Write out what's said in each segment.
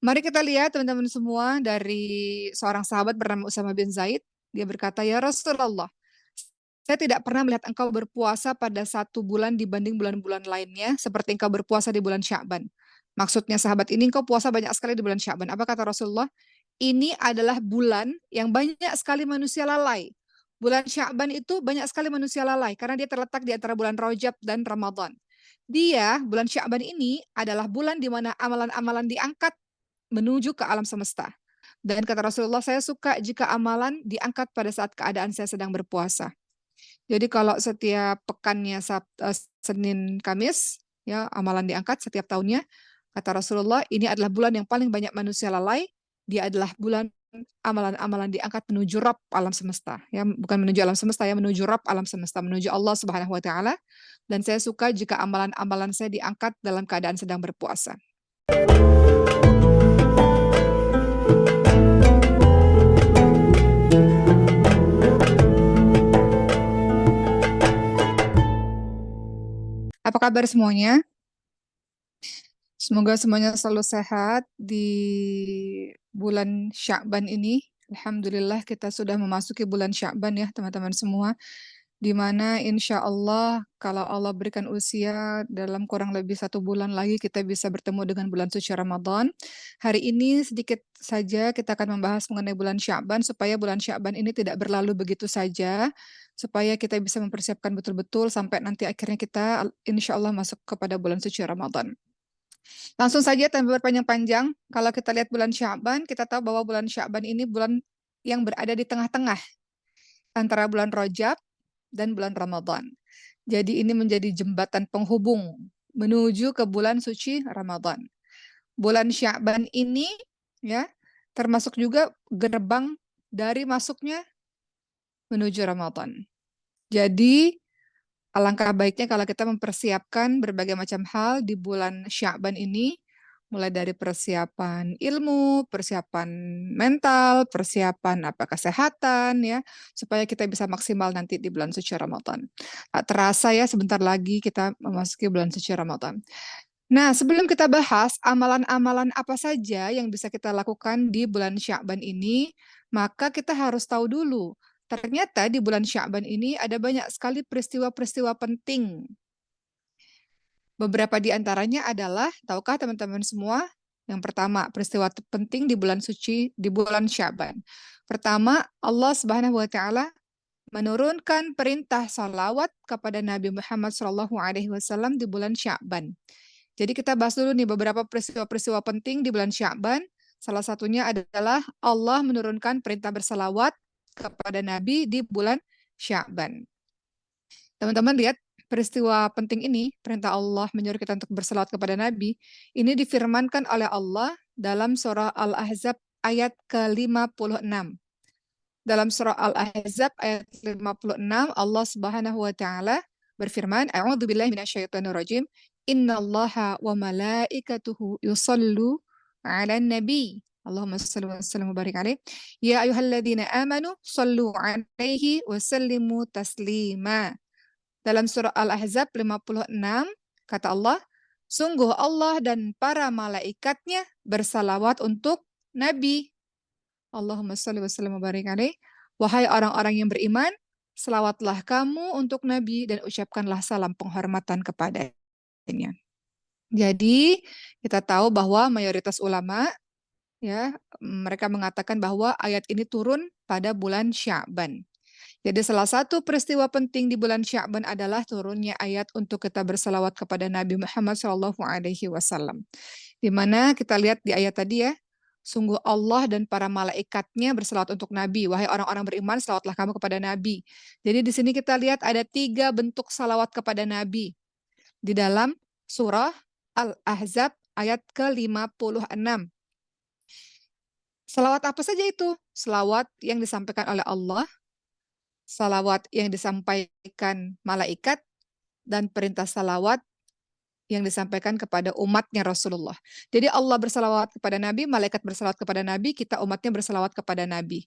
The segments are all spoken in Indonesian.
Mari kita lihat teman-teman semua dari seorang sahabat bernama Usama bin Zaid. Dia berkata, "Ya Rasulullah, saya tidak pernah melihat engkau berpuasa pada satu bulan dibanding bulan-bulan lainnya, seperti engkau berpuasa di bulan Sya'ban." Maksudnya sahabat ini, engkau puasa banyak sekali di bulan Sya'ban. Apa kata Rasulullah? Ini adalah bulan yang banyak sekali manusia lalai. Bulan Sya'ban itu banyak sekali manusia lalai karena dia terletak di antara bulan Rajab dan Ramadan. Bulan Sya'ban ini adalah bulan di mana amalan-amalan diangkat menuju ke alam semesta. Dan kata Rasulullah, saya suka jika amalan diangkat pada saat keadaan saya sedang berpuasa. Jadi kalau setiap pekannya Senin, Kamis, ya amalan diangkat setiap tahunnya. Kata Rasulullah, ini adalah bulan yang paling banyak manusia lalai. Dia adalah bulan amalan-amalan diangkat menuju Rabb alam semesta. Ya, bukan menuju alam semesta, ya menuju Rabb alam semesta, menuju Allah Subhanahu wa taala. Dan saya suka jika amalan-amalan saya diangkat dalam keadaan sedang berpuasa. Apa kabar semuanya? Semoga semuanya selalu sehat di bulan Sya'ban ini. Alhamdulillah kita sudah memasuki bulan Sya'ban ya teman-teman semua. Di mana insya Allah kalau Allah berikan usia dalam kurang lebih 1 bulan lagi kita bisa bertemu dengan bulan suci Ramadan. Hari ini sedikit saja kita akan membahas mengenai bulan Sya'ban supaya bulan Sya'ban ini tidak berlalu begitu saja. Supaya kita bisa mempersiapkan betul-betul sampai nanti akhirnya kita insya Allah masuk kepada bulan suci Ramadan. Langsung saja tanpa berpanjang-panjang, kalau kita lihat bulan Sya'ban, kita tahu bahwa bulan Sya'ban ini bulan yang berada di tengah-tengah antara bulan Rajab dan bulan Ramadan. Jadi ini menjadi jembatan penghubung menuju ke bulan suci Ramadan. Bulan Sya'ban ini ya termasuk juga gerbang dari masuknya menuju Ramadan. Jadi alangkah baiknya kalau kita mempersiapkan berbagai macam hal di bulan Sya'ban ini, mulai dari persiapan ilmu, persiapan mental, persiapan kesehatan ya, supaya kita bisa maksimal nanti di bulan suci Ramadan. Tak terasa ya sebentar lagi kita memasuki bulan suci Ramadan. Nah, sebelum kita bahas amalan-amalan apa saja yang bisa kita lakukan di bulan Sya'ban ini, maka kita harus tahu dulu ternyata di bulan Sya'ban ini ada banyak sekali peristiwa-peristiwa penting. Beberapa di antaranya adalah, tahukah teman-teman semua? Yang pertama, peristiwa penting di bulan suci, di bulan Sya'ban. Pertama, Allah Subhanahu wa taala menurunkan perintah salawat kepada Nabi Muhammad SAW di bulan Sya'ban. Jadi kita bahas dulu nih beberapa peristiwa-peristiwa penting di bulan Sya'ban. Salah satunya adalah Allah menurunkan perintah bersalawat kepada Nabi di bulan Sya'ban. Teman-teman lihat peristiwa penting ini, perintah Allah menyuruh kita untuk bersalawat kepada Nabi, ini difirmankan oleh Allah dalam surah Al-Ahzab ayat ke-56. Dalam surah Al-Ahzab ayat 56, Allah Subhanahu wa taala berfirman, A'udzubillahi minasyaitonirrajim, Innallaha wa malaikatuhu yusallu 'alan nabi. Allahumma shalli wa sallim wa barik alaih. Ya ayyuhalladzina amanu sallu 'alaihi wa sallimu taslima. Dalam surah Al-Ahzab 56, kata Allah, sungguh Allah dan para malaikatnya bersalawat untuk Nabi. Allahumma shalli wa sallim wa barik alaih. Wahai orang-orang yang beriman, selawatlah kamu untuk Nabi dan ucapkanlah salam penghormatan kepadanya. Jadi, kita tahu bahwa mayoritas ulama ya, mereka mengatakan bahwa ayat ini turun pada bulan Sya'ban. Jadi salah satu peristiwa penting di bulan Sya'ban adalah turunnya ayat untuk kita bersalawat kepada Nabi Muhammad SAW. Di mana kita lihat di ayat tadi ya, sungguh Allah dan para malaikatnya bersalawat untuk Nabi. Wahai orang-orang beriman, salawatlah kamu kepada Nabi. Jadi di sini kita lihat ada 3 bentuk salawat kepada Nabi di dalam surah Al-Ahzab ayat ke-56. Salawat apa saja itu? Salawat yang disampaikan oleh Allah, salawat yang disampaikan malaikat, dan perintah salawat yang disampaikan kepada umatnya Rasulullah. Jadi Allah bersalawat kepada Nabi, malaikat bersalawat kepada Nabi, kita umatnya bersalawat kepada Nabi.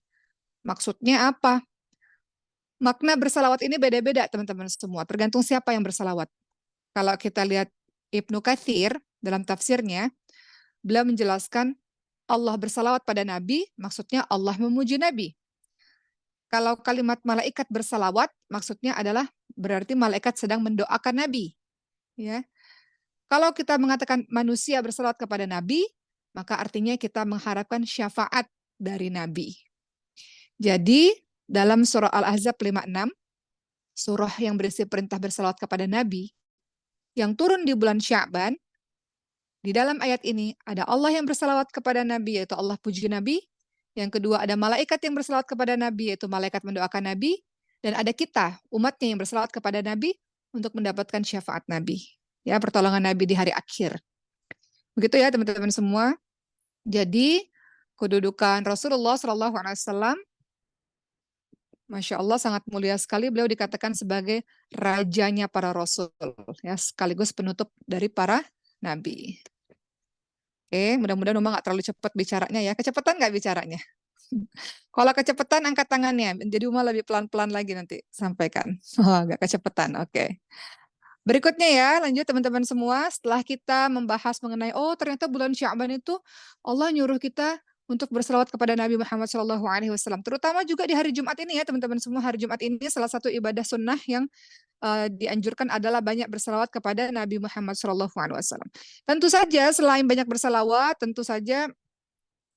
Maksudnya apa? Makna bersalawat ini beda-beda teman-teman semua, tergantung siapa yang bersalawat. Kalau kita lihat Ibnu Katsir dalam tafsirnya, beliau menjelaskan Allah bersalawat pada Nabi, maksudnya Allah memuji Nabi. Kalau kalimat malaikat bersalawat, maksudnya adalah berarti malaikat sedang mendoakan Nabi. Ya. Kalau kita mengatakan manusia bersalawat kepada Nabi, maka artinya kita mengharapkan syafaat dari Nabi. Jadi, dalam surah Al-Ahzab 56, surah yang berisi perintah bersalawat kepada Nabi, yang turun di bulan Sya'ban, di dalam ayat ini ada Allah yang bersalawat kepada Nabi, yaitu Allah puji Nabi. Yang kedua ada malaikat yang bersalawat kepada Nabi, yaitu malaikat mendoakan Nabi. Dan ada kita, umatnya yang bersalawat kepada Nabi untuk mendapatkan syafaat Nabi. Ya, pertolongan Nabi di hari akhir. Begitu ya teman-teman semua. Jadi kedudukan Rasulullah SAW, Masya Allah sangat mulia sekali. Beliau dikatakan sebagai rajanya para Rasul, ya, sekaligus penutup dari para Nabi. Oke, mudah-mudahan Uma nggak terlalu cepat bicaranya ya. Kecepatan nggak bicaranya? Kalau kecepatan angkat tangannya. Jadi Uma lebih pelan-pelan lagi nanti sampaikan. Oh, agak kecepatan. Oke. Berikutnya ya, lanjut teman-teman semua. Setelah kita membahas mengenai, oh ternyata bulan Sya'ban itu Allah nyuruh kita untuk berselawat kepada Nabi Muhammad SAW. Terutama juga di hari Jumat ini ya teman-teman semua. Hari Jumat ini salah satu ibadah sunnah yang dianjurkan adalah banyak berselawat kepada Nabi Muhammad SAW. Tentu saja selain banyak berselawat, tentu saja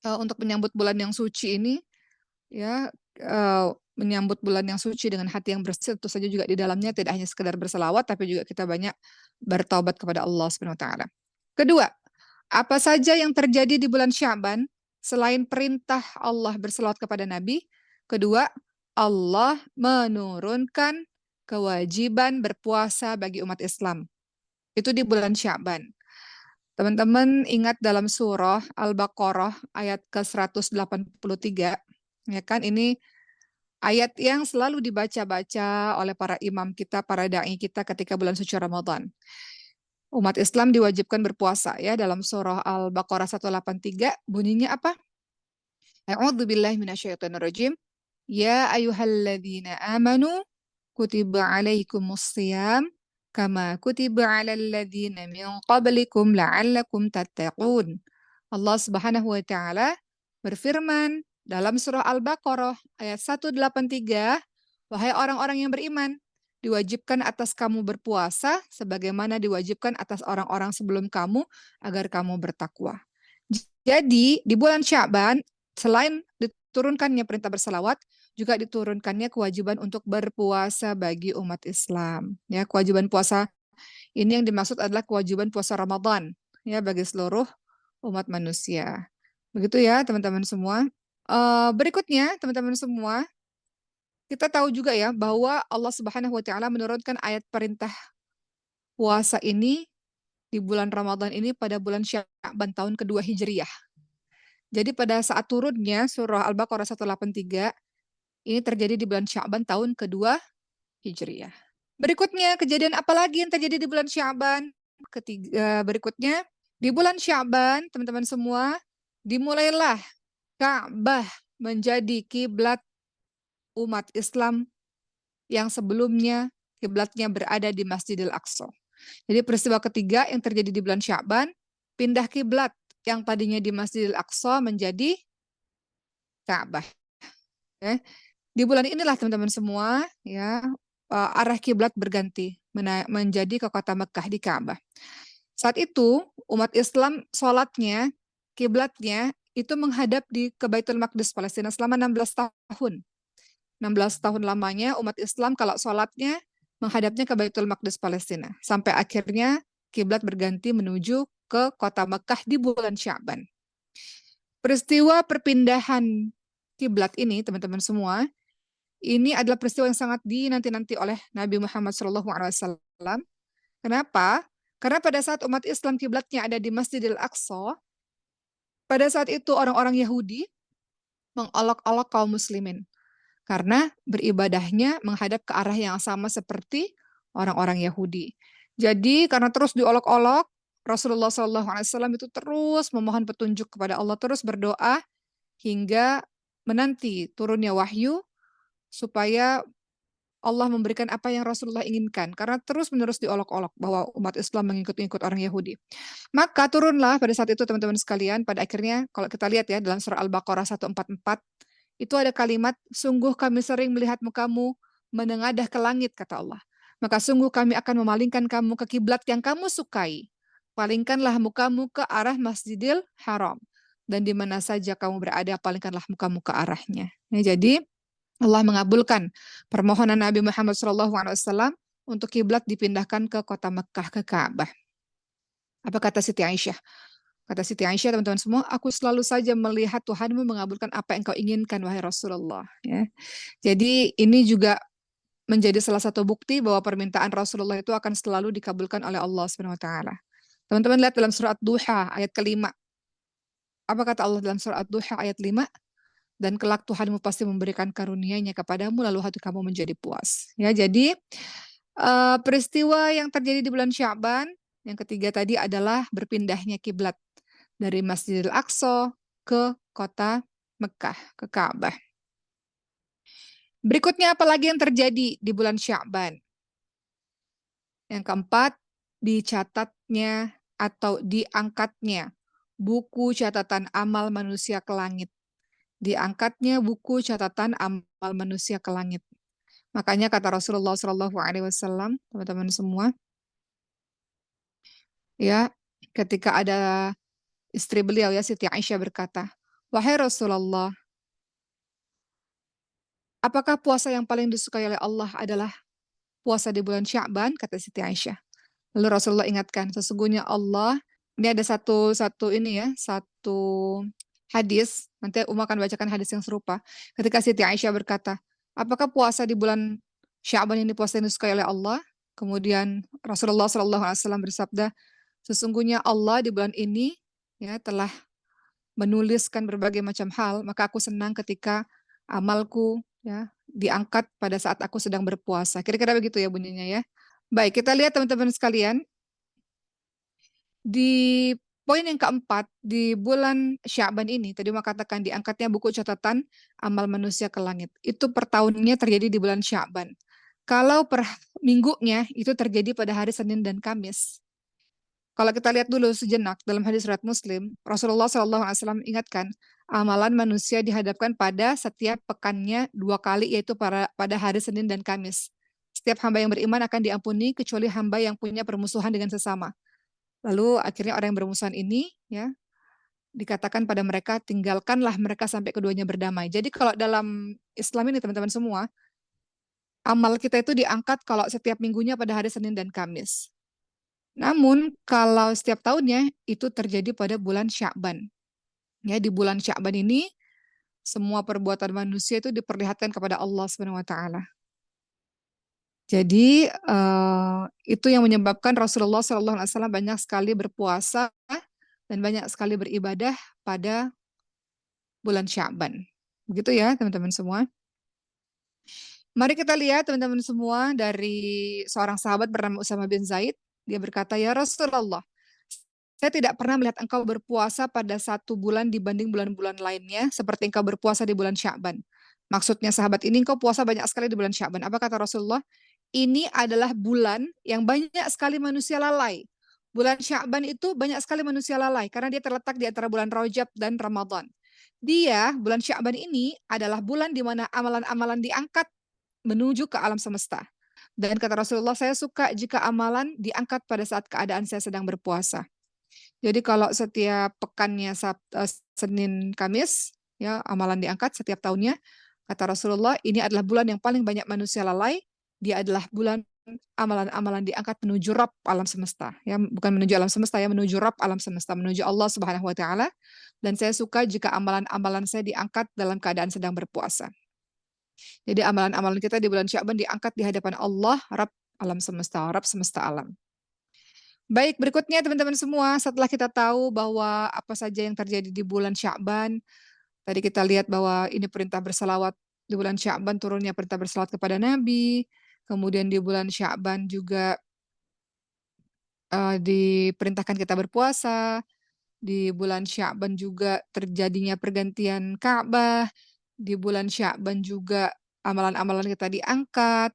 untuk menyambut bulan yang suci ini, ya, menyambut bulan yang suci dengan hati yang bersih, tentu saja juga di dalamnya tidak hanya sekedar berselawat, tapi juga kita banyak bertaubat kepada Allah Subhanahu Wa Taala. Kedua, apa saja yang terjadi di bulan Sya'ban selain perintah Allah berselawat kepada Nabi? Kedua, Allah menurunkan kewajiban berpuasa bagi umat Islam. Itu di bulan Sya'ban. Teman-teman ingat dalam surah Al-Baqarah ayat ke-183, ya kan, ini ayat yang selalu dibaca-baca oleh para imam kita, para dai kita ketika bulan suci Ramadan. Umat Islam diwajibkan berpuasa ya, dalam surah Al-Baqarah 183 bunyinya apa? A'udzubillahi minasyaitonirrajim. Ya ayyuhalladzina amanu kutiba alaikumusshiyam kama kutiba alal ladzina min qablikum la'allakum tattaqun. Allah Subhanahu wa taala berfirman dalam surah Al-Baqarah ayat 183, wahai orang-orang yang beriman, diwajibkan atas kamu berpuasa sebagaimana diwajibkan atas orang-orang sebelum kamu agar kamu bertakwa. Jadi di bulan Sya'ban selain diturunkannya perintah bersalawat, juga diturunkannya kewajiban untuk berpuasa bagi umat Islam. Ya, kewajiban puasa ini yang dimaksud adalah kewajiban puasa Ramadan ya bagi seluruh umat manusia. Begitu ya, teman-teman semua. Berikutnya, teman-teman semua, kita tahu juga ya bahwa Allah Subhanahu wa taala menurunkan ayat perintah puasa ini di bulan Ramadan ini pada bulan Sya'ban tahun kedua Hijriyah. Jadi pada saat turunnya surah Al-Baqarah 183 ini terjadi di bulan Sya'ban tahun kedua Hijriyah. Berikutnya, kejadian apa lagi yang terjadi di bulan Sya'ban? Berikutnya, di bulan Sya'ban, teman-teman semua, dimulailah Ka'bah menjadi kiblat umat Islam yang sebelumnya kiblatnya berada di Masjidil Aqsa. Jadi peristiwa ketiga yang terjadi di bulan Sya'ban, pindah kiblat yang tadinya di Masjidil Aqsa menjadi Ka'bah. Ya. Di bulan inilah teman-teman semua ya arah kiblat berganti menjadi ke kota Mekah di Ka'bah. Saat itu umat Islam sholatnya, kiblatnya itu menghadap ke Baitul Maqdis Palestina selama 16 tahun. 16 tahun lamanya umat Islam kalau sholatnya menghadapnya ke Baitul Maqdis Palestina. Sampai akhirnya kiblat berganti menuju ke kota Mekah di bulan Sya'ban. Peristiwa perpindahan kiblat ini teman-teman semua, ini adalah peristiwa yang sangat dinanti-nanti oleh Nabi Muhammad SAW. Kenapa? Karena pada saat umat Islam kiblatnya ada di Masjidil Aqsa, pada saat itu orang-orang Yahudi mengolok-olok kaum muslimin. Karena beribadahnya menghadap ke arah yang sama seperti orang-orang Yahudi. Jadi karena terus diolok-olok, Rasulullah SAW itu terus memohon petunjuk kepada Allah, terus berdoa hingga menanti turunnya wahyu supaya Allah memberikan apa yang Rasulullah inginkan, karena terus-menerus diolok-olok bahwa umat Islam mengikut-ngikut orang Yahudi. Maka turunlah pada saat itu teman-teman sekalian, pada akhirnya kalau kita lihat ya dalam surah Al-Baqarah 144, itu ada kalimat, sungguh kami sering melihat mukamu menengadah ke langit, kata Allah. Maka sungguh kami akan memalingkan kamu ke kiblat yang kamu sukai. Palingkanlah mukamu ke arah Masjidil Haram. Dan di mana saja kamu berada, palingkanlah mukamu ke arahnya. Ya, jadi Allah mengabulkan permohonan Nabi Muhammad SAW untuk kiblat dipindahkan ke kota Mekah, ke Ka'bah. Apa kata Siti Aisyah? Kata Siti Aisyah, teman-teman semua, aku selalu saja melihat Tuhanmu mengabulkan apa yang kau inginkan, wahai Rasulullah. Ya. Jadi ini juga menjadi salah satu bukti bahwa permintaan Rasulullah itu akan selalu dikabulkan oleh Allah Subhanahu wa taala. Teman-teman lihat dalam surat Duha ayat kelima. Apa kata Allah dalam surat Duha ayat 5? Dan kelak Tuhanmu pasti memberikan karunia-Nya kepadamu lalu hati kamu menjadi puas. Ya, jadi peristiwa yang terjadi di bulan Sya'ban yang ketiga tadi adalah berpindahnya kiblat dari Masjidil Aqsa ke kota Mekah, ke Ka'bah. Berikutnya apa lagi yang terjadi di bulan Sya'ban? Yang keempat, dicatatnya atau diangkatnya buku catatan amal manusia ke langit. Diangkatnya buku catatan amal manusia ke langit. Makanya kata Rasulullah SAW, teman-teman semua, ya, ketika ada istri beliau ya Siti Aisyah berkata, wahai Rasulullah, apakah puasa yang paling disukai oleh Allah adalah puasa di bulan Sya'ban? Kata Siti Aisyah. Lalu Rasulullah ingatkan, sesungguhnya Allah, ini ada satu ini ya, satu hadis, nanti Umar akan bacakan hadis yang serupa. Ketika Siti Aisyah berkata, apakah puasa di bulan Sya'ban ini puasa yang disukai oleh Allah? Kemudian Rasulullah SAW bersabda, sesungguhnya Allah di bulan ini ya telah menuliskan berbagai macam hal, maka aku senang ketika amalku ya diangkat pada saat aku sedang berpuasa. Kira-kira begitu ya bunyinya ya. Baik, kita lihat teman-teman sekalian, di poin yang keempat, di bulan Sya'ban ini, tadi mau katakan diangkatnya buku catatan amal manusia ke langit. Itu per tahunnya terjadi di bulan Sya'ban. Kalau per minggunya itu terjadi pada hari Senin dan Kamis. Kalau kita lihat dulu sejenak dalam hadis riwayat Muslim, Rasulullah SAW ingatkan, amalan manusia dihadapkan pada setiap pekannya 2 kali, yaitu pada hari Senin dan Kamis. Setiap hamba yang beriman akan diampuni kecuali hamba yang punya permusuhan dengan sesama. Lalu akhirnya orang yang bermusuhan ini ya dikatakan pada mereka, tinggalkanlah mereka sampai keduanya berdamai. Jadi kalau dalam Islam ini teman-teman semua, amal kita itu diangkat kalau setiap minggunya pada hari Senin dan Kamis. Namun kalau setiap tahunnya itu terjadi pada bulan Sya'ban. Ya, di bulan Sya'ban ini semua perbuatan manusia itu diperlihatkan kepada Allah Subhanahu wa taala. Jadi itu yang menyebabkan Rasulullah SAW banyak sekali berpuasa dan banyak sekali beribadah pada bulan Sya'ban. Begitu ya teman-teman semua. Mari kita lihat teman-teman semua dari seorang sahabat bernama Usama bin Zaid. Dia berkata, ya Rasulullah, saya tidak pernah melihat engkau berpuasa pada satu bulan dibanding bulan-bulan lainnya seperti engkau berpuasa di bulan Sya'ban. Maksudnya sahabat ini engkau puasa banyak sekali di bulan Sya'ban. Apa kata Rasulullah? Ini adalah bulan yang banyak sekali manusia lalai. Bulan Sya'ban itu banyak sekali manusia lalai karena dia terletak di antara bulan Rajab dan Ramadan. Bulan Sya'ban ini adalah bulan di mana amalan-amalan diangkat menuju ke alam semesta. Dan kata Rasulullah, saya suka jika amalan diangkat pada saat keadaan saya sedang berpuasa. Jadi kalau setiap pekannya Senin Kamis, ya amalan diangkat setiap tahunnya, kata Rasulullah, ini adalah bulan yang paling banyak manusia lalai. Dia adalah bulan amalan-amalan diangkat menuju Rabb alam semesta. Ya, bukan menuju alam semesta ya, menuju Rabb alam semesta, menuju Allah Subhanahu wa taala. Dan saya suka jika amalan-amalan saya diangkat dalam keadaan sedang berpuasa. Jadi amalan-amalan kita di bulan Sya'ban diangkat di hadapan Allah, Rabb alam semesta, Rabb semesta alam. Baik, berikutnya teman-teman semua, setelah kita tahu bahwa apa saja yang terjadi di bulan Sya'ban, tadi kita lihat bahwa ini perintah bersalawat di bulan Sya'ban, turunnya perintah bersalawat kepada Nabi, kemudian di bulan Sya'ban juga diperintahkan kita berpuasa, di bulan Sya'ban juga terjadinya pergantian Ka'bah, di bulan Sya'ban juga amalan-amalan kita diangkat,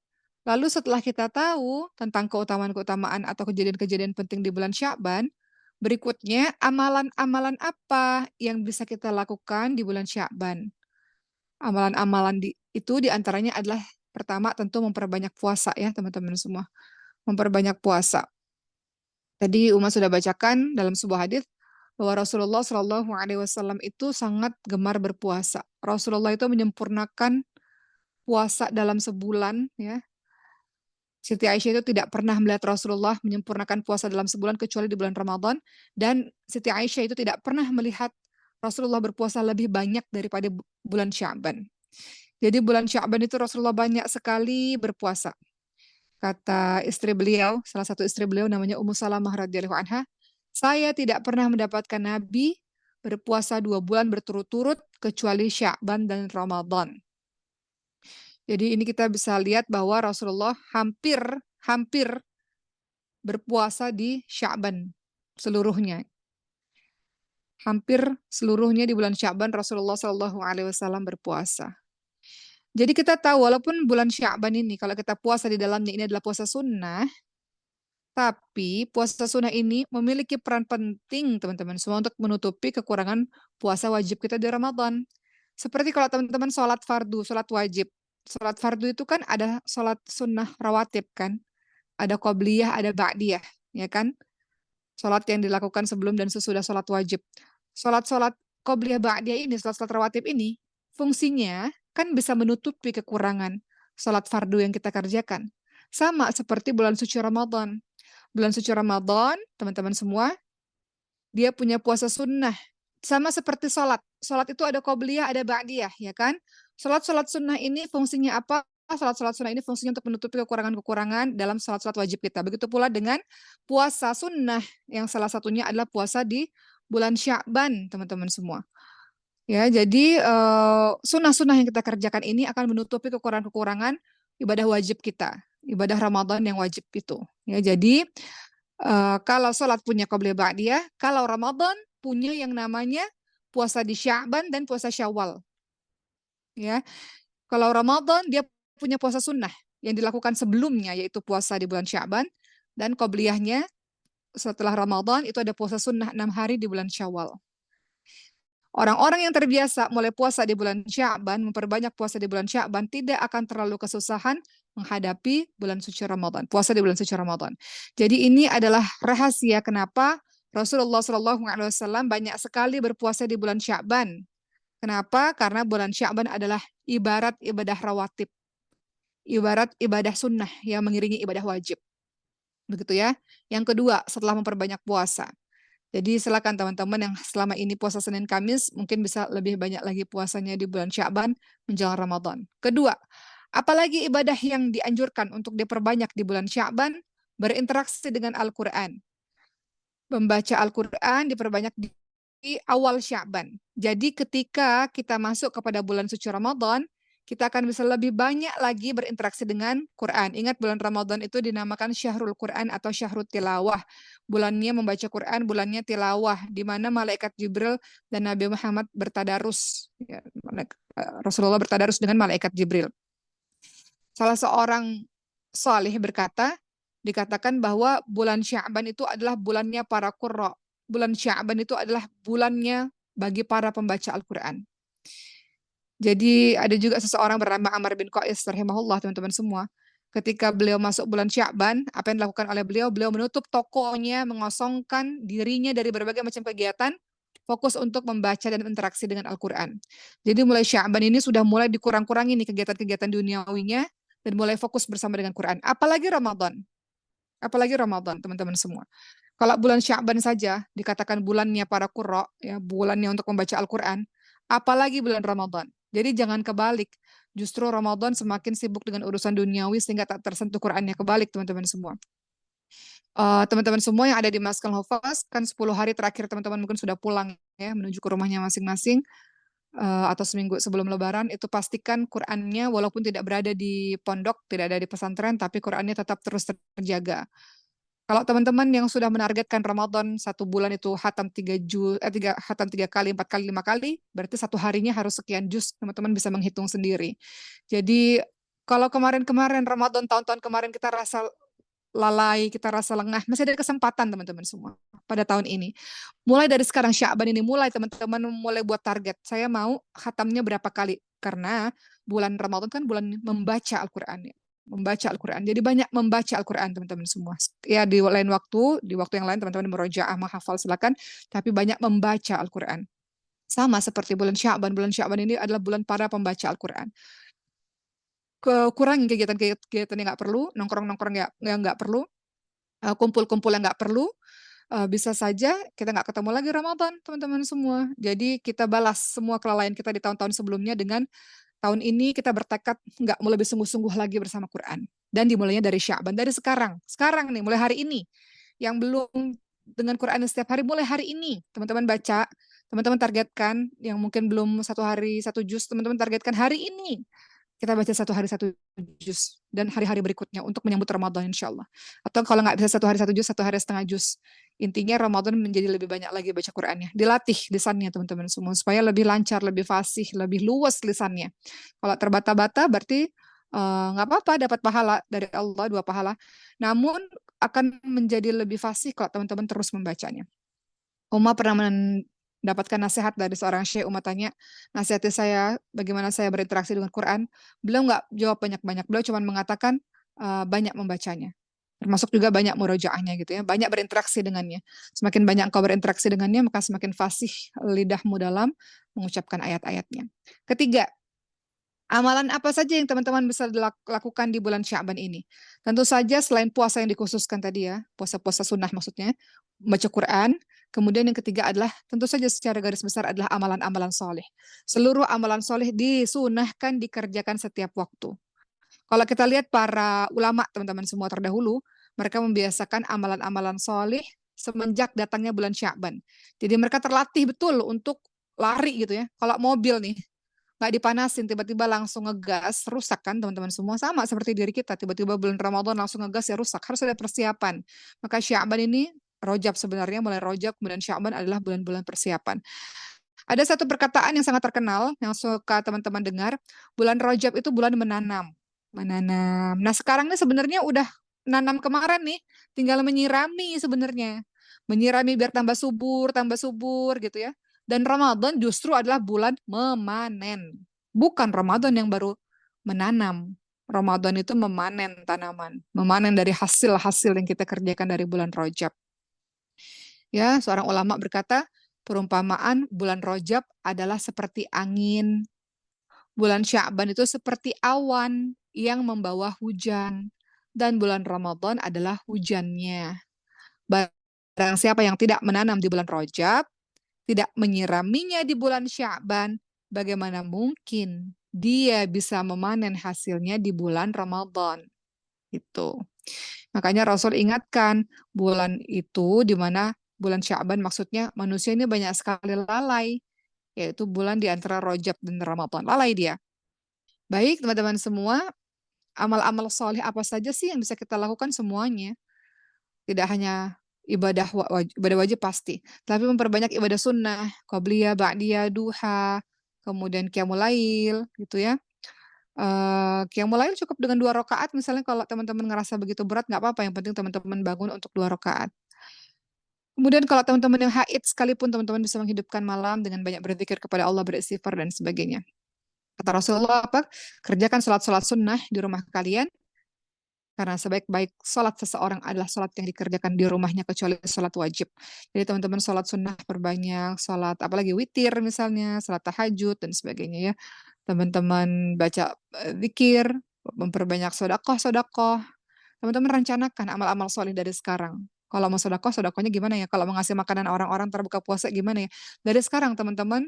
Lalu setelah kita tahu tentang keutamaan-keutamaan atau kejadian-kejadian penting di bulan Sya'ban, berikutnya amalan-amalan apa yang bisa kita lakukan di bulan Sya'ban? Amalan-amalan itu diantaranya adalah pertama tentu memperbanyak puasa ya teman-teman semua. Memperbanyak puasa. Tadi Uma sudah bacakan dalam sebuah hadis bahwa Rasulullah Shallallahu Alaihi Wasallam itu sangat gemar berpuasa. Rasulullah itu menyempurnakan puasa dalam sebulan ya. Siti Aisyah itu tidak pernah melihat Rasulullah menyempurnakan puasa dalam sebulan kecuali di bulan Ramadan, dan Siti Aisyah itu tidak pernah melihat Rasulullah berpuasa lebih banyak daripada bulan Sya'ban. Jadi bulan Sya'ban itu Rasulullah banyak sekali berpuasa. Kata istri beliau, salah satu istri beliau namanya Ummu Salamah radhiyallahu anha, saya tidak pernah mendapatkan Nabi berpuasa 2 bulan berturut-turut kecuali Sya'ban dan Ramadan. Jadi ini kita bisa lihat bahwa Rasulullah hampir berpuasa di Sya'ban seluruhnya. Hampir seluruhnya di bulan Sya'ban Rasulullah Shallallahu Alaihi Wasallam berpuasa. Jadi kita tahu walaupun bulan Sya'ban ini kalau kita puasa di dalamnya ini adalah puasa sunnah, tapi puasa sunnah ini memiliki peran penting teman-teman semua untuk menutupi kekurangan puasa wajib kita di Ramadan. Seperti kalau teman-teman sholat fardu, sholat wajib. Sholat fardu itu kan ada sholat sunnah rawatib kan. Ada qobliyah, ada ba'diyah, ya kan? Sholat yang dilakukan sebelum dan sesudah sholat wajib. Sholat-sholat qobliyah ba'diyah ini, sholat-sholat rawatib ini, fungsinya kan bisa menutupi kekurangan sholat fardu yang kita kerjakan. Sama seperti bulan suci Ramadan. Bulan suci Ramadan, teman-teman semua, dia punya puasa sunnah. Sama seperti sholat. Sholat itu ada qobliyah, ada ba'diyah, ya kan? Sholat-sholat sunnah ini fungsinya apa? Sholat-sholat sunnah ini fungsinya untuk menutupi kekurangan-kekurangan dalam sholat-sholat wajib kita. Begitu pula dengan puasa sunnah, yang salah satunya adalah puasa di bulan Sya'ban, teman-teman semua. Ya, jadi sunnah-sunnah yang kita kerjakan ini akan menutupi kekurangan-kekurangan ibadah wajib kita, ibadah Ramadan yang wajib itu. Ya, jadi kalau sholat punya qobliyah ba'diyah, kalau Ramadan punya yang namanya puasa di Sya'ban dan puasa Syawal. Ya, kalau Ramadan dia punya puasa sunnah yang dilakukan sebelumnya yaitu puasa di bulan Sya'ban, dan qobliyahnya setelah Ramadan itu ada puasa sunnah 6 hari di bulan Syawal. Orang-orang yang terbiasa mulai puasa di bulan Sya'ban, memperbanyak puasa di bulan Sya'ban, tidak akan terlalu kesusahan menghadapi bulan suci Ramadan, puasa di bulan suci Ramadan. Jadi ini adalah rahasia kenapa Rasulullah Shallallahu Alaihi Wasallam banyak sekali berpuasa di bulan Sya'ban. Kenapa? Karena bulan Sya'ban adalah ibarat ibadah rawatib, ibarat ibadah sunnah yang mengiringi ibadah wajib. Begitu ya. Yang kedua, setelah memperbanyak puasa. Jadi silakan teman-teman yang selama ini puasa Senin Kamis mungkin bisa lebih banyak lagi puasanya di bulan Sya'ban menjelang Ramadan. Kedua, apalagi ibadah yang dianjurkan untuk diperbanyak di bulan Sya'ban? Berinteraksi dengan Al-Quran. Membaca Al-Quran diperbanyak di awal Sya'ban. Jadi ketika kita masuk kepada bulan suci Ramadan, kita akan bisa lebih banyak lagi berinteraksi dengan Quran. Ingat bulan Ramadan itu dinamakan Syahrul Quran atau Syahrul Tilawah. Bulannya membaca Quran, bulannya tilawah, di mana malaikat Jibril dan Nabi Muhammad bertadarus. Ya, Rasulullah bertadarus dengan malaikat Jibril. Salah seorang salih berkata, dikatakan bahwa bulan Sya'ban itu adalah bulannya para qurra. Bulan Sya'ban itu adalah bulannya bagi para pembaca Al-Quran. Jadi ada juga seseorang bernama Amr bin Qais rahimahullah teman-teman semua. Ketika beliau masuk bulan Sya'ban, apa yang dilakukan oleh beliau? Beliau menutup tokonya, mengosongkan dirinya dari berbagai macam kegiatan, fokus untuk membaca dan interaksi dengan Al-Quran. Jadi mulai Sya'ban ini sudah mulai dikurang-kurangi nih kegiatan-kegiatan duniawinya, dan mulai fokus bersama dengan Quran. Apalagi Ramadan. Apalagi Ramadan, teman-teman semua. Kalau bulan Sya'ban saja dikatakan bulannya para qurra, ya, bulannya untuk membaca Al-Quran, apalagi bulan Ramadan. Jadi jangan kebalik. Justru Ramadan semakin sibuk dengan urusan duniawi sehingga tak tersentuh Qurannya. Kebalik teman-teman semua. Teman-teman semua yang ada di Maskan Hufaz, kan 10 hari terakhir teman-teman mungkin sudah pulang ya menuju ke rumahnya masing-masing, atau seminggu sebelum Lebaran, itu pastikan Qurannya walaupun tidak berada di pondok, tidak ada di pesantren, tapi Qurannya tetap terus terjaga. Kalau teman-teman yang sudah menargetkan Ramadan 1 bulan itu hatam 3 kali, 4 kali, 5 kali, berarti 1 harinya harus sekian juz. Teman-teman bisa menghitung sendiri. Jadi Kalau kemarin-kemarin Ramadan tahun-tahun kemarin kita rasa lalai, kita rasa lengah, masih ada kesempatan teman-teman semua pada tahun ini. Mulai dari sekarang Sya'ban ini mulai teman-teman mulai buat target. Saya mau khatamnya berapa kali? Karena bulan Ramadan kan bulan membaca Al-Qur'an ya. Membaca Al-Qur'an. Jadi banyak membaca Al-Qur'an teman-teman semua. Ya di waktu yang lain teman-teman murojaah, menghafal silakan, tapi banyak membaca Al-Qur'an. Sama seperti bulan Sya'ban. Bulan Sya'ban ini adalah bulan para pembaca Al-Qur'an. Kurangi kegiatan-kegiatan yang nggak perlu, nongkrong-nongkrong yang nggak perlu, kumpul-kumpul yang nggak perlu, bisa saja kita nggak ketemu lagi Ramadan, teman-teman semua. Jadi kita balas semua kelalaian kita di tahun-tahun sebelumnya dengan tahun ini kita bertekad nggak mau lebih sungguh-sungguh lagi bersama Quran. Dan dimulainya dari Sya'ban, dari sekarang. Sekarang nih, mulai hari ini. Yang belum dengan Quran setiap hari, mulai hari ini. Teman-teman baca, teman-teman targetkan, yang mungkin belum satu hari satu juz, teman-teman targetkan hari ini kita baca satu hari satu juz dan hari-hari berikutnya untuk menyambut Ramadan insya Allah. Atau kalau nggak bisa satu hari satu juz, satu hari setengah juz. Intinya Ramadan menjadi lebih banyak lagi baca Qurannya. Dilatih lisannya teman-teman semua supaya lebih lancar, lebih fasih, lebih luas lisannya. Kalau terbata-bata berarti nggak apa-apa dapat pahala dari Allah 2 pahala. Namun akan menjadi lebih fasih kalau teman-teman terus membacanya. Uma pernah mendapatkan nasihat dari seorang syekh. Uma tanya, nasihati saya bagaimana saya berinteraksi dengan Quran. Beliau nggak jawab banyak-banyak. Beliau cuma mengatakan banyak membacanya. Termasuk juga banyak murojaahnya gitu ya. Banyak berinteraksi dengannya. Semakin banyak engkau berinteraksi dengannya, maka semakin fasih lidahmu dalam mengucapkan ayat-ayatnya. Ketiga, amalan apa saja yang teman-teman bisa lakukan di bulan Sya'ban ini? Tentu saja selain puasa yang dikhususkan tadi ya, puasa-puasa sunnah maksudnya, baca Quran. Kemudian yang ketiga adalah tentu saja secara garis besar adalah amalan-amalan soleh. Seluruh amalan soleh disunahkan dikerjakan setiap waktu. Kalau kita lihat para ulama teman-teman semua terdahulu, mereka membiasakan amalan-amalan soleh semenjak datangnya bulan Sya'ban. Jadi mereka terlatih betul untuk lari gitu ya. Kalau mobil nih, nggak dipanasin tiba-tiba langsung ngegas rusak kan teman-teman semua sama seperti diri kita tiba-tiba bulan Ramadan langsung ngegas ya rusak harus ada persiapan. Maka Sya'ban ini Rojab sebenarnya mulai Rojab kemudian Sya'ban adalah bulan-bulan persiapan. Ada satu perkataan yang sangat terkenal yang suka teman-teman dengar, bulan Rojab itu bulan menanam. Menanam. Nah, sekarang ini sebenarnya udah nanam kemarin nih, tinggal menyirami sebenarnya. Menyirami biar tambah subur gitu ya. Dan Ramadan justru adalah bulan memanen. Bukan Ramadan yang baru menanam. Ramadan itu memanen tanaman, memanen dari hasil-hasil yang kita kerjakan dari bulan Rajab. Ya, seorang ulama berkata, perumpamaan bulan Rajab adalah seperti angin, bulan Sya'ban itu seperti awan yang membawa hujan, dan bulan Ramadan adalah hujannya. Barang siapa yang tidak menanam di bulan Rajab, tidak menyiraminya di bulan Sya'ban, bagaimana mungkin dia bisa memanen hasilnya di bulan Ramadan? Itu. Makanya Rasul ingatkan bulan itu di mana bulan Sya'ban maksudnya manusia ini banyak sekali lalai, yaitu bulan di antara Rajab dan Ramadan. Lalai dia. Baik teman-teman semua, amal-amal soleh apa saja sih yang bisa kita lakukan semuanya? Tidak hanya ibadah wajib pasti, tapi memperbanyak ibadah sunnah, qobliyah, ba'diyah, duha, kemudian qiyamul lail gitu ya. Qiyamul lail cukup dengan 2 rakaat misalnya kalau teman-teman ngerasa begitu berat nggak apa-apa, yang penting teman-teman bangun untuk 2 rakaat. Kemudian kalau teman-teman yang haid sekalipun teman-teman bisa menghidupkan malam dengan banyak berzikir kepada Allah, beristighfar dan sebagainya. Kata Rasulullah apa? Kerjakan salat-salat sunnah di rumah kalian, karena sebaik-baik salat seseorang adalah salat yang dikerjakan di rumahnya kecuali salat wajib. Jadi teman-teman salat sunnah perbanyak, salat apalagi witir misalnya, salat tahajud dan sebagainya ya. Teman-teman baca zikir, memperbanyak sedekah-sedekah. Teman-teman rencanakan amal-amal soleh dari sekarang. Kalau mau sedekah, sedekahnya gimana ya? Kalau mau ngasih makanan orang-orang terbuka puasa gimana ya? Dari sekarang teman-teman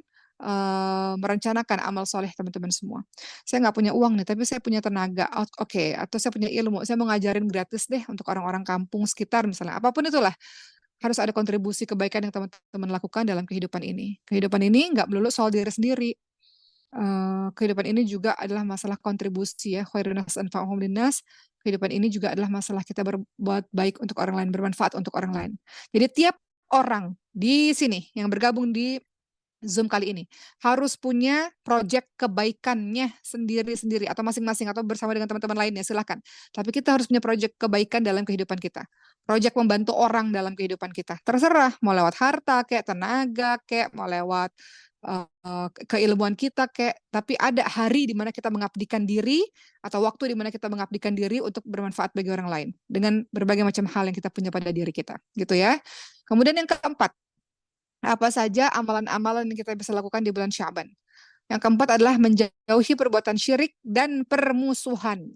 merencanakan amal soleh teman-teman semua. Saya nggak punya uang nih, tapi saya punya tenaga. Oke, atau saya punya ilmu. Saya mau ngajarin gratis deh untuk orang-orang kampung sekitar misalnya. Apapun itulah. Harus ada kontribusi kebaikan yang teman-teman lakukan dalam kehidupan ini. Kehidupan ini nggak melulu soal diri sendiri. Kehidupan ini juga adalah masalah kontribusi ya, khairun nas anfa'uhum linnas. Kehidupan ini juga adalah masalah kita berbuat baik untuk orang lain, bermanfaat untuk orang lain. Jadi tiap orang di sini yang bergabung di Zoom kali ini, harus punya project kebaikannya sendiri-sendiri atau masing-masing atau bersama dengan teman-teman lainnya, silahkan. Tapi kita harus punya project kebaikan dalam kehidupan kita. Project membantu orang dalam kehidupan kita. Terserah mau lewat harta kayak tenaga kayak mau lewat keilmuan kita kayak, tapi ada hari di mana kita mengabdikan diri atau waktu di mana kita mengabdikan diri untuk bermanfaat bagi orang lain dengan berbagai macam hal yang kita punya pada diri kita, gitu ya. Kemudian yang keempat, apa saja amalan-amalan yang kita bisa lakukan di bulan Sya'ban? Yang keempat adalah menjauhi perbuatan syirik dan permusuhan.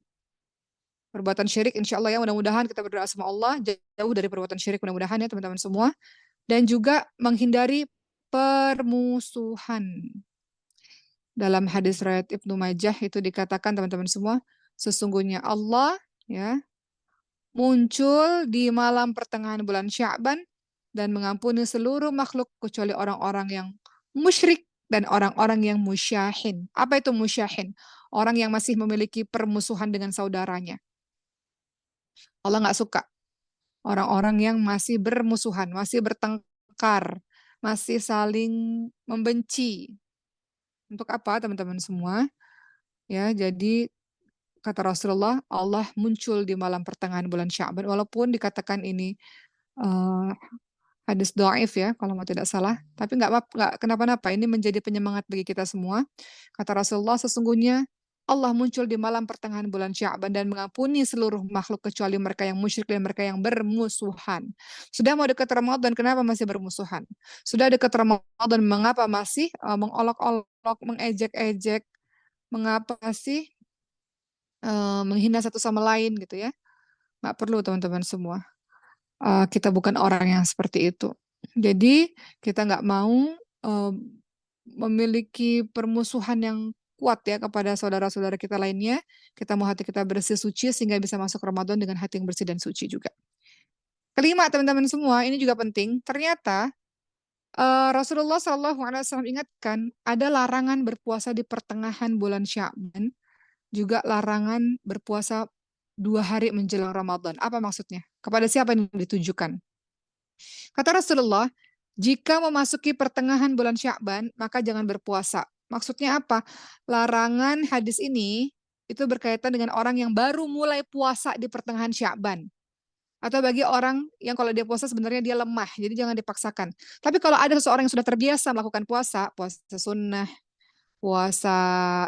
Perbuatan syirik insya Allah ya, mudah-mudahan kita berdoa sama Allah jauh dari perbuatan syirik, mudah-mudahan ya teman-teman semua. Dan juga menghindari permusuhan. Dalam hadis riwayat Ibnu Majah itu dikatakan teman-teman semua, sesungguhnya Allah ya muncul di malam pertengahan bulan Sya'ban dan mengampuni seluruh makhluk kecuali orang-orang yang musyrik dan orang-orang yang musyahin. Apa itu musyahin? Orang yang masih memiliki permusuhan dengan saudaranya. Allah nggak suka orang-orang yang masih bermusuhan, masih bertengkar, masih saling membenci. Untuk apa teman-teman semua? Ya, jadi kata Rasulullah, Allah muncul di malam pertengahan bulan Sya'ban walaupun dikatakan ini eh, hadis dhaif ya kalau mau tidak salah, tapi nggak kenapa-napa, ini menjadi penyemangat bagi kita semua. Kata Rasulullah, sesungguhnya Allah muncul di malam pertengahan bulan Sya'ban dan mengampuni seluruh makhluk kecuali mereka yang musyrik dan mereka yang bermusuhan. Sudah mau dekat Ramadan, kenapa masih bermusuhan? Sudah dekat Ramadan, mengapa masih mengolok-olok, mengejek-ejek, mengapa sih menghina satu sama lain gitu ya? Nggak perlu teman-teman semua. Kita bukan orang yang seperti itu. Jadi kita nggak mau memiliki permusuhan yang kuat ya kepada saudara-saudara kita lainnya. Kita mau hati kita bersih suci sehingga bisa masuk Ramadan dengan hati yang bersih dan suci juga. Kelima, teman-teman semua, ini juga penting. Ternyata Rasulullah SAW ingatkan ada larangan berpuasa di pertengahan bulan Sya'ban, juga larangan berpuasa 2 hari menjelang Ramadan. Apa maksudnya? Kepada siapa yang ditujukan? Kata Rasulullah, jika memasuki pertengahan bulan Sya'ban, maka jangan berpuasa. Maksudnya apa? Larangan hadis ini itu berkaitan dengan orang yang baru mulai puasa di pertengahan Sya'ban. Atau bagi orang yang kalau dia puasa sebenarnya dia lemah, jadi jangan dipaksakan. Tapi kalau ada seseorang yang sudah terbiasa melakukan puasa, puasa sunnah, puasa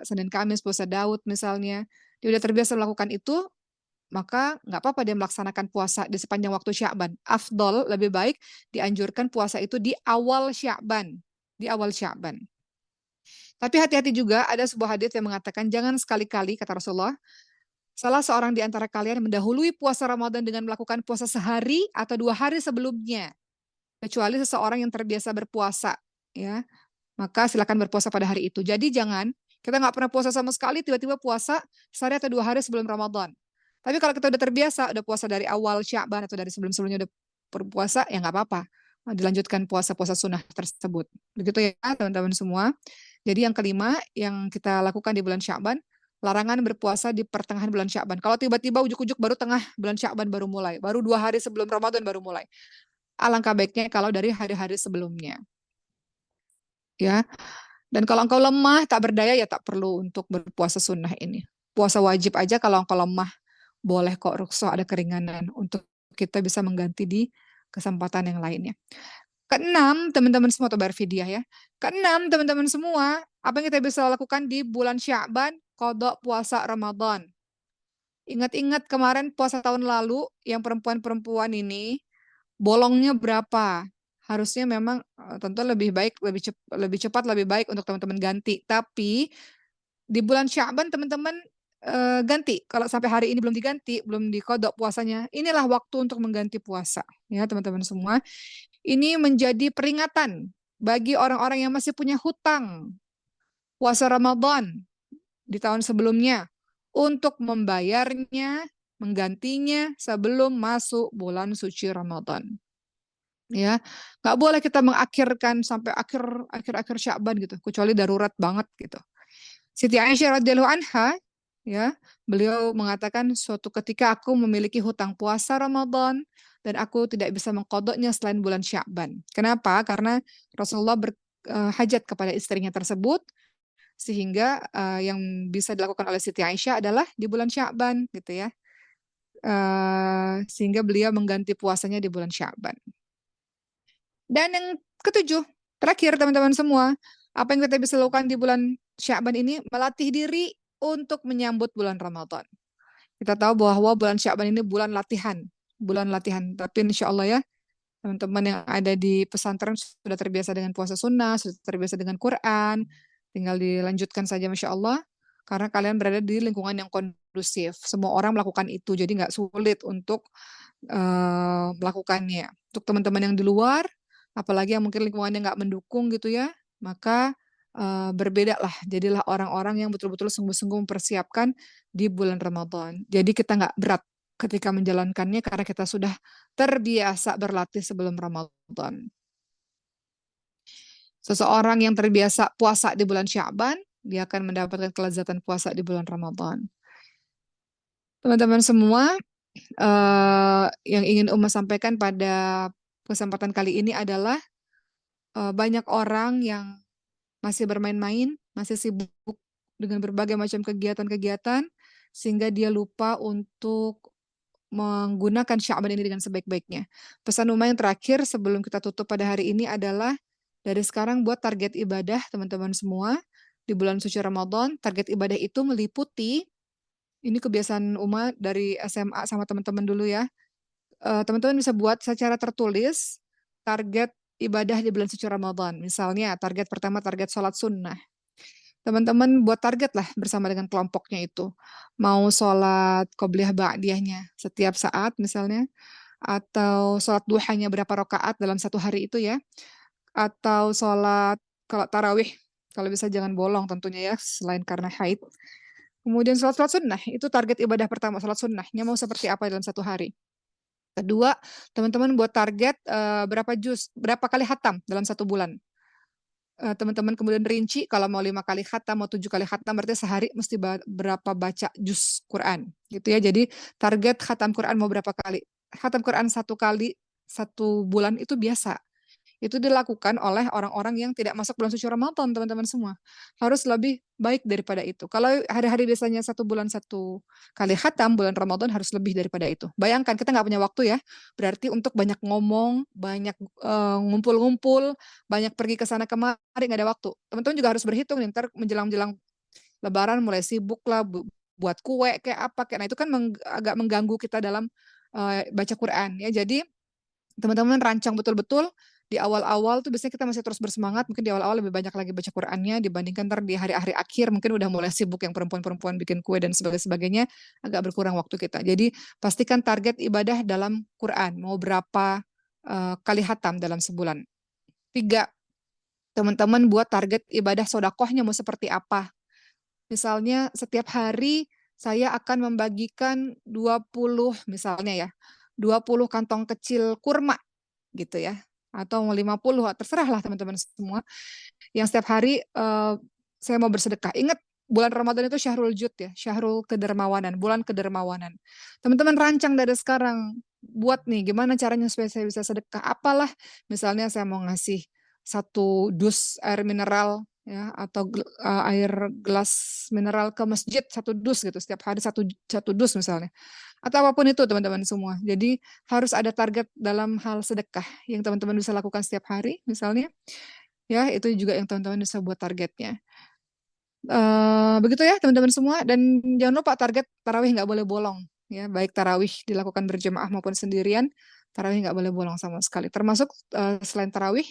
Senin Kamis, puasa Daud misalnya, dia sudah terbiasa melakukan itu, maka nggak apa-apa dia melaksanakan puasa di sepanjang waktu Sya'ban. Afdol, lebih baik dianjurkan puasa itu di awal Sya'ban. Di awal Sya'ban. Tapi hati-hati juga, ada sebuah hadits yang mengatakan, jangan sekali-kali, kata Rasulullah, salah seorang di antara kalian mendahului puasa Ramadan dengan melakukan puasa sehari atau 2 hari sebelumnya. Kecuali seseorang yang terbiasa berpuasa. Ya, maka silakan berpuasa pada hari itu. Jadi jangan, kita nggak pernah puasa sama sekali, tiba-tiba puasa sehari atau 2 hari sebelum Ramadan. Tapi kalau kita udah terbiasa, udah puasa dari awal Sya'ban atau dari sebelum-sebelumnya udah berpuasa, ya nggak apa-apa. Dilanjutkan puasa-puasa sunnah tersebut. Begitu ya teman-teman semua. Jadi yang kelima yang kita lakukan di bulan Sya'ban, larangan berpuasa di pertengahan bulan Sya'ban. Kalau tiba-tiba ujuk-ujuk baru tengah bulan Sya'ban baru mulai, baru 2 hari sebelum Ramadan baru mulai. Alangkah baiknya kalau dari hari-hari sebelumnya. Ya, dan kalau engkau lemah, tak berdaya, ya tak perlu untuk berpuasa sunnah ini. Puasa wajib aja kalau engkau lemah, boleh kok rukhsah, ada keringanan untuk kita bisa mengganti di kesempatan yang lainnya. Keenam, teman-teman semua, atau berfidyah ya. Keenam, teman-teman semua, apa yang kita bisa lakukan di bulan Sya'ban? Qadha puasa Ramadan. Ingat-ingat kemarin puasa tahun lalu, yang perempuan-perempuan ini, bolongnya berapa? Harusnya memang tentu lebih baik, lebih cepat, lebih baik untuk teman-teman ganti. Tapi di bulan Sya'ban teman-teman ganti. Kalau sampai hari ini belum diganti, belum dikodok puasanya, inilah waktu untuk mengganti puasa. Ya teman-teman semua. Ini menjadi peringatan bagi orang-orang yang masih punya hutang puasa Ramadan di tahun sebelumnya untuk membayarnya, menggantinya sebelum masuk bulan suci Ramadan. Ya, nggak boleh kita mengakhirkan sampai akhir Sya'ban gitu, kecuali darurat banget gitu. Siti Aisyah radhiyallahu anha, ya, beliau mengatakan suatu ketika aku memiliki hutang puasa Ramadan dan aku tidak bisa mengqadanya selain bulan Sya'ban. Kenapa? Karena Rasulullah hajat kepada istrinya tersebut, sehingga yang bisa dilakukan oleh Siti Aisyah adalah di bulan Sya'ban gitu ya. Sehingga beliau mengganti puasanya di bulan Sya'ban. Dan yang ketujuh, terakhir teman-teman semua, apa yang kita bisa lakukan di bulan Sya'ban ini melatih diri untuk menyambut bulan Ramadan. Kita tahu bahwa bulan Sya'ban ini bulan latihan, bulan latihan. Tapi insya Allah ya, teman-teman yang ada di pesantren sudah terbiasa dengan puasa sunnah, sudah terbiasa dengan Quran, tinggal dilanjutkan saja Masya Allah, karena kalian berada di lingkungan yang kondusif. Semua orang melakukan itu, jadi nggak sulit untuk melakukannya. Untuk teman-teman yang di luar, apalagi yang mungkin lingkungannya nggak mendukung gitu ya, maka berbeda lah. Jadilah orang-orang yang betul-betul sungguh-sungguh mempersiapkan di bulan Ramadan. Jadi kita nggak berat ketika menjalankannya karena kita sudah terbiasa berlatih sebelum Ramadan. Seseorang yang terbiasa puasa di bulan Sya'ban, dia akan mendapatkan kelezatan puasa di bulan Ramadan. Teman-teman semua, yang ingin Uma sampaikan pada kesempatan kali ini adalah banyak orang yang masih bermain-main, masih sibuk dengan berbagai macam kegiatan-kegiatan, sehingga dia lupa untuk menggunakan Sya'ban ini dengan sebaik-baiknya. Pesan Uma yang terakhir sebelum kita tutup pada hari ini adalah dari sekarang buat target ibadah teman-teman semua di bulan suci Ramadan. Target ibadah itu meliputi, ini kebiasaan Uma dari SMA sama teman-teman dulu ya. Teman-teman bisa buat secara tertulis target ibadah di bulan suci Ramadan. Misalnya target pertama target sholat sunnah. Teman-teman buat target lah bersama dengan kelompoknya itu. Mau sholat qobliyah ba'diyahnya setiap saat misalnya, atau sholat duhanya berapa rakaat dalam satu hari itu ya, atau sholat kalau tarawih, kalau bisa jangan bolong tentunya ya, selain karena haid. Kemudian sholat sunnah, itu target ibadah pertama, sholat sunnahnya mau seperti apa dalam satu hari. Kedua, teman-teman buat target berapa juz, berapa kali khatam dalam satu bulan. Teman-teman kemudian rinci, kalau mau 5 kali khatam, mau 7 kali khatam, berarti sehari mesti berapa baca juz Quran. Gitu ya, jadi target khatam Quran mau berapa kali. Khatam Quran satu kali, satu bulan itu biasa. Itu dilakukan oleh orang-orang yang tidak masuk bulan suci Ramadan, teman-teman semua. Harus lebih baik daripada itu. Kalau hari-hari biasanya satu bulan satu kali khatam, bulan Ramadan harus lebih daripada itu. Bayangkan, kita nggak punya waktu ya. Berarti untuk banyak ngomong, banyak ngumpul-ngumpul, banyak pergi ke sana kemari, nggak ada waktu. Teman-teman juga harus berhitung nih, ntar menjelang-jelang Lebaran mulai sibuk lah, buat kue, kayak apa. Kayak. Nah itu kan agak mengganggu kita dalam baca Quran ya. Jadi teman-teman rancang betul-betul di awal-awal tuh biasanya kita masih terus bersemangat, mungkin di awal-awal lebih banyak lagi baca Qurannya dibandingkan ntar di hari-hari akhir mungkin udah mulai sibuk yang perempuan-perempuan bikin kue dan sebagainya, agak berkurang waktu kita. Jadi pastikan target ibadah dalam Quran, mau berapa kali hatam dalam sebulan. 3, teman-teman buat target ibadah sodakohnya mau seperti apa. Misalnya setiap hari saya akan membagikan 20 misalnya ya, 20 kantong kecil kurma gitu ya, atau 50, terserahlah teman-teman semua. Yang setiap hari saya mau bersedekah. Ingat bulan Ramadan itu syahrul jud ya, syahrul kedermawanan, bulan kedermawanan. Teman-teman rancang dari sekarang, buat nih gimana caranya supaya saya bisa sedekah. Apalah, misalnya saya mau ngasih 1 dus air mineral ya, atau air gelas mineral ke masjid 1 dus gitu, setiap hari 1 dus misalnya. Atau apapun itu teman-teman semua. Jadi harus ada target dalam hal sedekah yang teman-teman bisa lakukan setiap hari misalnya. Ya, itu juga yang teman-teman bisa buat targetnya. Begitu ya teman-teman semua, dan jangan lupa target tarawih nggak boleh bolong ya, baik tarawih dilakukan berjamaah maupun sendirian, tarawih nggak boleh bolong sama sekali. Termasuk selain tarawih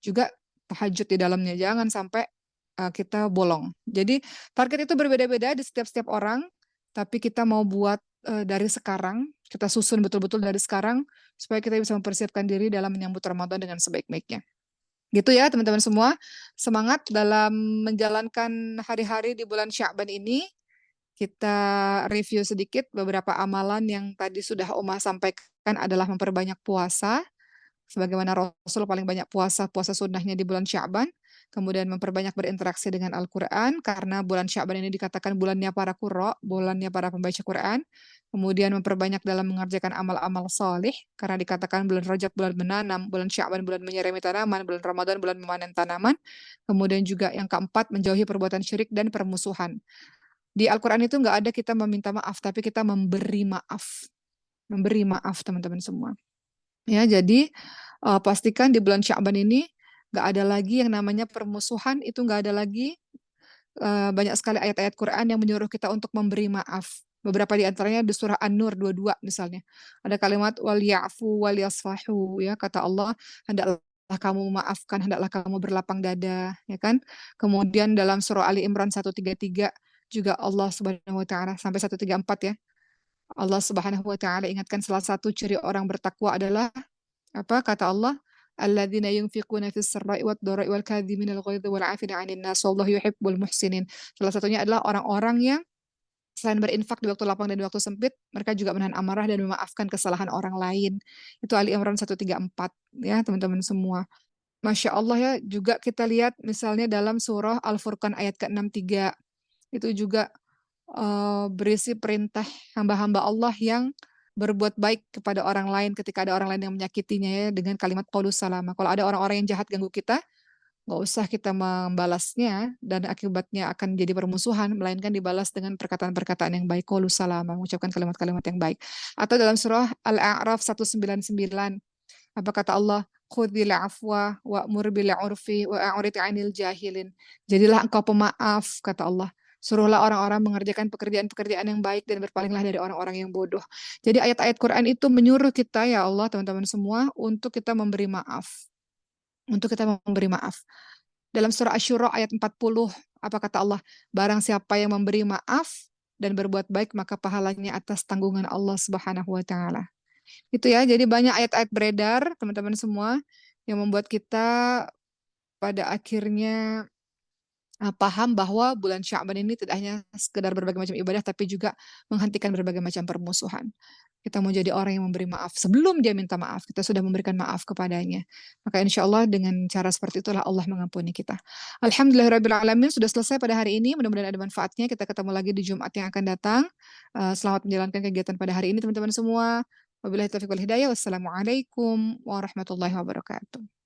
juga tahajud di dalamnya, jangan sampai kita bolong. Jadi target itu berbeda-beda di setiap orang, tapi kita mau buat dari sekarang, kita susun betul-betul dari sekarang supaya kita bisa mempersiapkan diri dalam menyambut Ramadan dengan sebaik-baiknya. Gitu ya teman-teman semua, semangat dalam menjalankan hari-hari di bulan Sya'ban ini. Kita review sedikit beberapa amalan yang tadi sudah Uma sampaikan adalah memperbanyak puasa, sebagaimana Rasul paling banyak puasa sunnahnya di bulan Sya'ban, kemudian memperbanyak berinteraksi dengan Al-Quran, karena bulan Sya'ban ini dikatakan bulannya para qurra, bulannya para pembaca Quran, kemudian memperbanyak dalam mengerjakan amal-amal salih, karena dikatakan bulan Rajab bulan menanam, bulan Sya'ban bulan menyirami tanaman, bulan Ramadan bulan memanen tanaman, kemudian juga yang keempat menjauhi perbuatan syirik dan permusuhan. Di Al-Quran itu nggak ada kita meminta maaf, tapi kita memberi maaf. Memberi maaf teman-teman semua. Ya, jadi pastikan di bulan Sya'ban ini nggak ada lagi yang namanya permusuhan, itu nggak ada lagi. Banyak sekali ayat-ayat Quran yang menyuruh kita untuk memberi maaf. Beberapa di antaranya di surah An-Nur 22 misalnya. Ada kalimat wal ya'fu wal yasfahu, ya, kata Allah, hendaklah kamu memaafkan, hendaklah kamu berlapang dada, ya kan? Kemudian dalam surah Ali Imran 133 juga Allah Subhanahu wa taala sampai 134 ya. Allah Subhanahu wa taala ingatkan salah satu ciri orang bertakwa adalah apa kata Allah? Alladzina yunfiquna fis sarra'i wad dharra'i wal kadhiminal ghaidha wal 'afina 'anil nas wallahu yuhibbul muhsinin. Salah satunya adalah orang-orang yang selain berinfak di waktu lapang dan di waktu sempit, mereka juga menahan amarah dan memaafkan kesalahan orang lain. Itu Ali Imran 134 ya, teman-teman semua. Masya Allah ya, juga kita lihat misalnya dalam surah Al-Furqan ayat ke-63, itu juga berisi perintah hamba-hamba Allah yang berbuat baik kepada orang lain ketika ada orang lain yang menyakitinya ya dengan kalimat qaulus salama. Kalau ada orang-orang yang jahat ganggu kita, nggak usah kita membalasnya dan akibatnya akan jadi permusuhan, melainkan dibalas dengan perkataan-perkataan yang baik, qaulus salama, mengucapkan kalimat-kalimat yang baik. Atau dalam surah Al-A'raf 199, apa kata Allah? Khudhil afwa wa'mur bil 'urfi wa a'rid 'anil jahilin. Jadilah engkau pemaaf, kata Allah. Suruhlah orang-orang mengerjakan pekerjaan-pekerjaan yang baik dan berpalinglah dari orang-orang yang bodoh. Jadi ayat-ayat Quran itu menyuruh kita, ya Allah, teman-teman semua, untuk kita memberi maaf. Untuk kita memberi maaf. Dalam surah Asy-Syura ayat 40, apa kata Allah? Barang siapa yang memberi maaf dan berbuat baik, maka pahalanya atas tanggungan Allah Subhanahu wa taala. Itu ya, jadi banyak ayat-ayat beredar, teman-teman semua, yang membuat kita pada akhirnya paham bahwa bulan Sya'ban ini tidak hanya sekedar berbagai macam ibadah, tapi juga menghentikan berbagai macam permusuhan. Kita mau jadi orang yang memberi maaf. Sebelum dia minta maaf, kita sudah memberikan maaf kepadanya. Maka insya Allah dengan cara seperti itulah Allah mengampuni kita. Alhamdulillahirrabbilalamin, sudah selesai pada hari ini. Mudah-mudahan ada manfaatnya. Kita ketemu lagi di Jumat yang akan datang. Selamat menjalankan kegiatan pada hari ini, teman-teman semua. Wabillahi taufiq wal hidayah. Wassalamualaikum warahmatullahi wabarakatuh.